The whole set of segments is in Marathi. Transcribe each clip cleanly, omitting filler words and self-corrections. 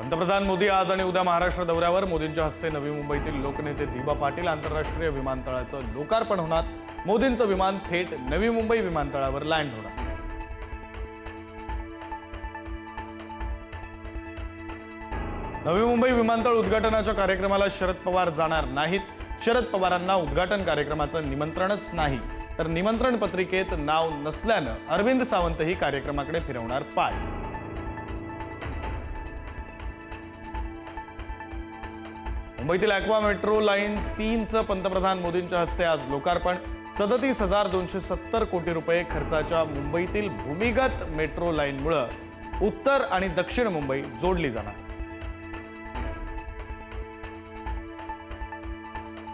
पंतप्रधान मोदी आज आणि उद्या महाराष्ट्र दौऱ्यावर. मोदींच्या हस्ते नवी मुंबईतील लोकनेते दिबा पाटील आंतरराष्ट्रीय विमानतळाचं लोकार्पण होणार. मोदींचं विमान थेट नवी मुंबई विमानतळावर लँड होणार. नवी मुंबई विमानतळ उद्घाटनाच्या कार्यक्रमाला शरद पवार जाणार नाहीत. शरद पवारांना उद्घाटन कार्यक्रमाचं निमंत्रणच नाही, तर निमंत्रण पत्रिकेत नाव नसल्यानं अरविंद सावंतही कार्यक्रमाकडे फिरवणार पाय. मुंबईतील ॲक्वा मेट्रो लाईन 3चं पंतप्रधान मोदींच्या हस्ते आज लोकार्पण. 37,270 कोटी रुपये खर्चाच्या मुंबईतील भूमिगत मेट्रो लाईनमुळे उत्तर आणि दक्षिण मुंबई जोडली जाणार.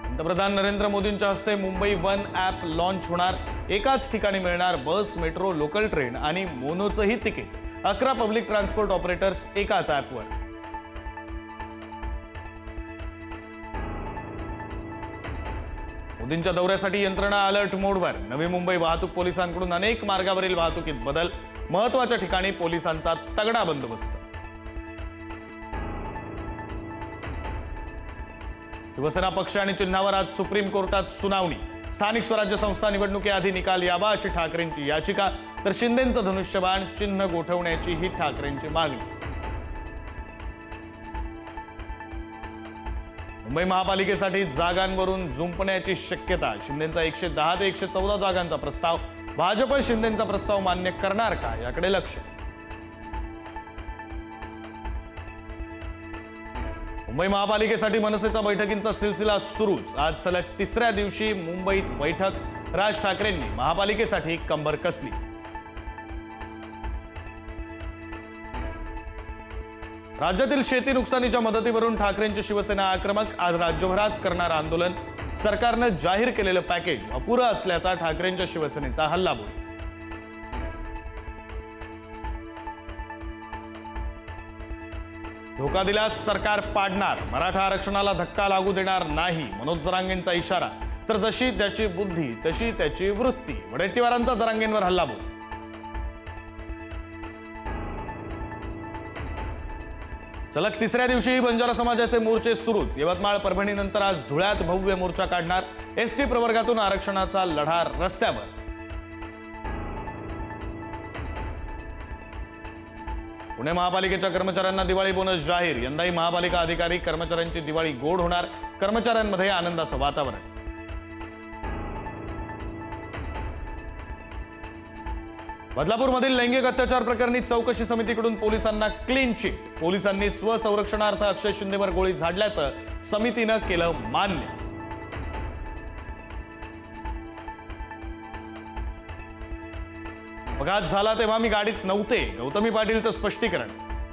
पंतप्रधान नरेंद्र मोदींच्या हस्ते मुंबई वन ॲप लॉन्च होणार. एकाच ठिकाणी मिळणार बस, मेट्रो, लोकल ट्रेन आणि मोनोचंही तिकीट. 11 पब्लिक ट्रान्सपोर्ट ऑपरेटर्स एकाच ॲपवर. मोदींच्या दौऱ्यासाठी यंत्रणा अलर्ट मोडवर. नवी मुंबई वाहतूक पोलिसांकडून अनेक मार्गावरील वाहतुकीत बदल. महत्त्वाच्या ठिकाणी पोलिसांचा तगडा बंदोबस्त. शिवसेना पक्ष आणि चिन्हावर आज सुप्रीम कोर्टात सुनावणी. स्थानिक स्वराज्य संस्था निवडणुकीआधी निकाल यावा अशी ठाकरेंची याचिका, तर शिंदेंचं धनुष्यबाण चिन्ह गोठवण्याची ही ठाकरेंची मागणी. मुंबई महापालिकेसाठी जागांवरून जुंपण्याची शक्यता. शिंदेंचा 110 ते 114 जागांचा प्रस्ताव. भाजप शिंदेंचा प्रस्ताव मान्य करणार का याकडे लक्ष. मुंबई महापालिकेसाठी मनसेचा बैठकींचा सिलसिला सुरूच. आज सलग 3ऱ्या दिवशी मुंबईत बैठक. राज ठाकरेंनी महापालिकेसाठी कंबर कसली. राज्यातील शेती नुकसानीच्या मदतीवरून ठाकरेंची शिवसेना आक्रमक. आज राज्यभरात करणार आंदोलन. सरकारनं जाहीर केलेलं पॅकेज अपुरं असल्याचा ठाकरेंच्या शिवसेनेचा हल्लाबोल. धोका दिल्यास सरकार पाडणार. मराठा आरक्षणाला धक्का लागू देणार नाही, मनोज जरांगेंचा इशारा. तर जशी त्याची बुद्धी तशी त्याची वृत्ती. वडेट्टीवारांचा जरांगेंवर हल्लाबोल. सलग 3ऱ्या दिवशीही बंजारा समाजाचे मोर्चे सुरूच. यवतमाळ, परभणीनंतर आज धुळ्यात भव्य मोर्चा काढणार. एसटी प्रवर्गातून आरक्षणाचा लढा रस्त्यावर. पुणे महापालिकेच्या कर्मचाऱ्यांना दिवाळी बोनस जाहीर. यंदाही महापालिका अधिकारी कर्मचाऱ्यांची दिवाळी गोड होणार. कर्मचाऱ्यांमध्ये आनंदाचं वातावरण. बदलापूरमधील लैंगिक अत्याचार प्रकरणी चौकशी समितीकडून पोलिसांना क्लीन चिट. पोलिसांनी स्वसंरक्षणार्थ अक्षय शिंदेवर गोळी झाडल्याचं समितीनं केलं मान्य. अपघात झाला तेव्हा मी गाडीत नव्हते, गौतमी पाटीलचं स्पष्टीकरण.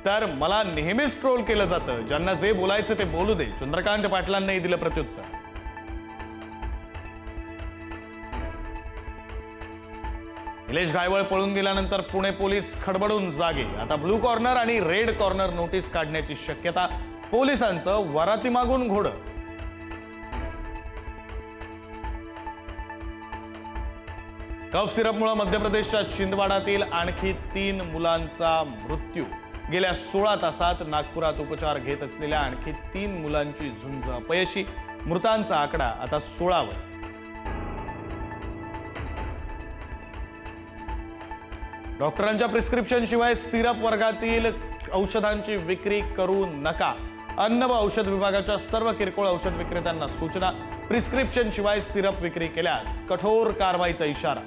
तर मला नेहमीच ट्रोल केलं जातं, ज्यांना जे बोलायचं ते बोलू दे. चंद्रकांत पाटलांनाही दिलं प्रत्युत्तर. निलेश घायवळ पळून गेल्यानंतर पुणे पोलीस खडबडून जागे. आता ब्लू कॉर्नर आणि रेड कॉर्नर नोटीस काढण्याची शक्यता. पोलिसांचं वरातीमागून घोडं. कफ सिरपमुळे मध्य प्रदेशच्या छिंदवाडातील आणखी 3 मुलांचा मृत्यू. गेल्या 16 तासात नागपुरात उपचार घेत असलेल्या आणखी 3 मुलांची झुंज अपयशी. मृतांचा आकडा आता 16वर. डॉक्टरांच्या प्रिस्क्रिप्शन शिवाय सिरप वर्गातील औषधांची विक्री करू नका. अन्न व औषध विभागाच्या सर्व किरकोळ औषध विक्रेत्यांना सूचना. प्रिस्क्रिप्शन शिवाय सिरप विक्री केल्यास कठोर कारवाईचा इशारा.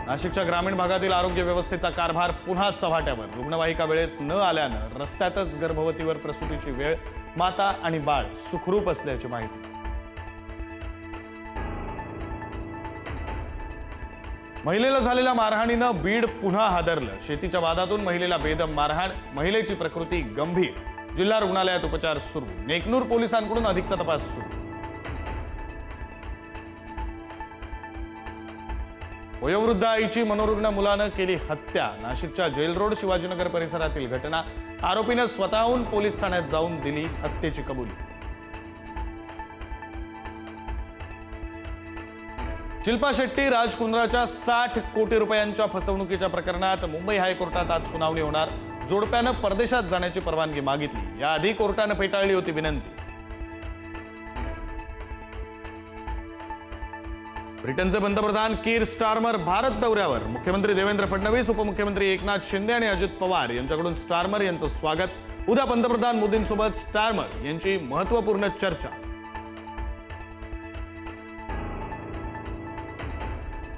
नाशिकच्या ग्रामीण भागातील आरोग्य व्यवस्थेचा कारभार पुन्हा चव्हाट्यावर. रुग्णवाहिका वेळेत न आल्यानं रस्त्यातच गर्भवतीवर प्रसूतीची वेळ. माता आणि बाळ सुखरूप असल्याची माहिती. महिलेला झालेल्या मारहाणीनं बीड पुन्हा हादरलं. शेतीच्या वादातून महिलेला बेदम मारहाण. महिलेची प्रकृती गंभीर. जिल्हा रुग्णालयात उपचार सुरू. नेकनूर पोलिसांकडून अधिकचा तपास सुरू. वयोवृद्ध आईची मनोरुग्ण मुलानं केली हत्या. नाशिकच्या जेल रोड शिवाजीनगर परिसरातील घटना. आरोपीनं स्वतःहून पोलीस ठाण्यात जाऊन दिली हत्येची कबुली. शिल्पा शेट्टी राजकुंद्राच्या 60 कोटी रुपयांच्या फसवणुकीच्या प्रकरणात मुंबई हायकोर्टात आज सुनावणी होणार. जोडप्यानं परदेशात जाण्याची परवानगी मागितली. याआधी कोर्टानं फेटाळली होती विनंती. ब्रिटनचे पंतप्रधान कीर स्टारमर भारत दौऱ्यावर. मुख्यमंत्री देवेंद्र फडणवीस, उपमुख्यमंत्री एकनाथ शिंदे आणि अजित पवार यांच्याकडून स्टारमर यांचं स्वागत. उद्या पंतप्रधान मोदींसोबत स्टारमर यांची महत्त्वपूर्ण चर्चा.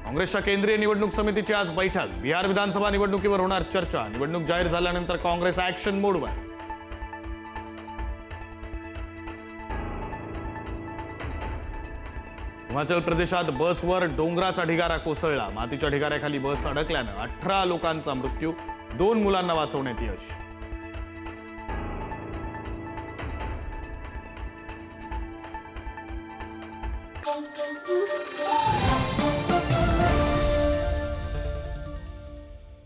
काँग्रेसच्या केंद्रीय निवडणूक समितीची आज बैठक. बिहार विधानसभा निवडणुकीवर होणार चर्चा. निवडणूक जाहीर झाल्यानंतर काँग्रेस ऍक्शन मोडवर. हिमाचल प्रदेशात बसवर डोंगराचा ढिगारा कोसळला. मातीच्या ढिगाऱ्याखाली बस अडकल्यानं 18 लोकांचा मृत्यू. 2 मुलांना वाचवण्यात यश.